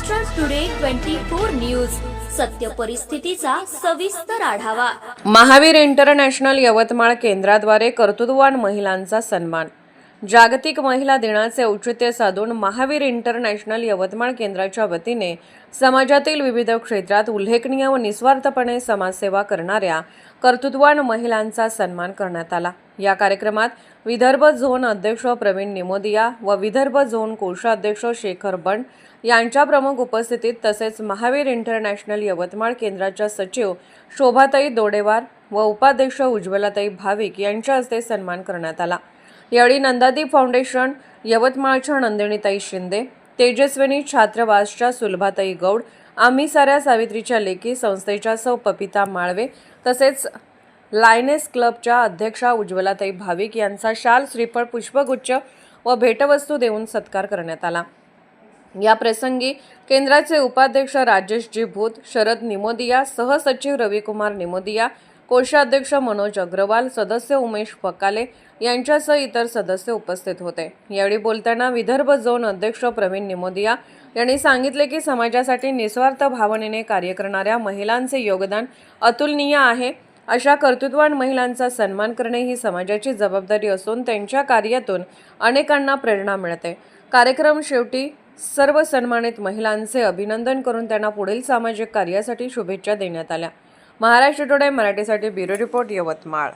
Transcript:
Maharashtra today 24 news सत्य परिस्थितीचा सविस्तर आढावा। महावीर इंटरनॅशनल यवतमाळ केंद्राद्वारे कर्तृत्ववान महिलांचा सन्मान। जागतिक महिला दिनाचे औचित्य साधून महावीर इंटरनॅशनल यवतमाळ केंद्राच्या वतीने समाजातील विविध क्षेत्रात उल्लेखनीय व निस्वार्थपणे समाजसेवा करणाऱ्या कर्तृत्ववान महिलांचा सन्मान करण्यात आला। या कार्यक्रमात विदर्भ झोन अध्यक्ष प्रवीण निमोदिया व विदर्भ झोन कोषाध्यक्ष शेखर बंड यांच्या प्रमुख उपस्थितीत तसेच महावीर इंटरनॅशनल यवतमाळ केंद्राच्या सचिव शोभाताई दोडेवार व उपाध्यक्ष उज्ज्वलाताई भाविक यांच्या हस्ते सन्मान करण्यात आला। यावेळी नंदादीप फाउंडेशन यवतमाळच्या नंदिनीताई शिंदे, तेजस्विनी छात्रावासच्या सुलभाताई गौड, आम्ही साऱ्या सावित्रीच्या लेखी संस्थेच्या सौ पपिता माळवे तसेच लायनेस क्लबच्या अध्यक्षा उज्ज्वलाताई भाविक यांचा शाल, श्रीफळ, पुष्पगुच्छ व भेटवस्तू देऊन सत्कार करण्यात आला। या प्रसंगी केंद्राचे उपाध्यक्ष राजेश जी भूत, शरद निमोदिया, सहसचिव रविकुमार निमोदिया, कोषाध्यक्ष मनोज अग्रवाल, सदस्य उमेश पकाले यांच्यासह इतर सदस्य उपस्थित होते। यावेळी बोलताना विदर्भ झोन अध्यक्ष प्रवीण निमोदिया यांनी सांगितले की समाजासाठी निस्वार्थ भावनेने कार्य करणाऱ्या महिलांचे योगदान अतुलनीय आहे। अशा कर्तृत्ववान महिलांचा सन्मान करणे ही समाजाची जबाबदारी असून त्यांच्या कार्यातून अनेकांना प्रेरणा मिळते। कार्यक्रम शेवटी सर्व सन्मानित महिलांचे अभिनंदन करून त्यांना पुढील सामाजिक कार्यासाठी शुभेच्छा देण्यात आल्या। महाराष्ट्र टुडे मराठीसाठी ब्युरो रिपोर्ट यवतमाळ।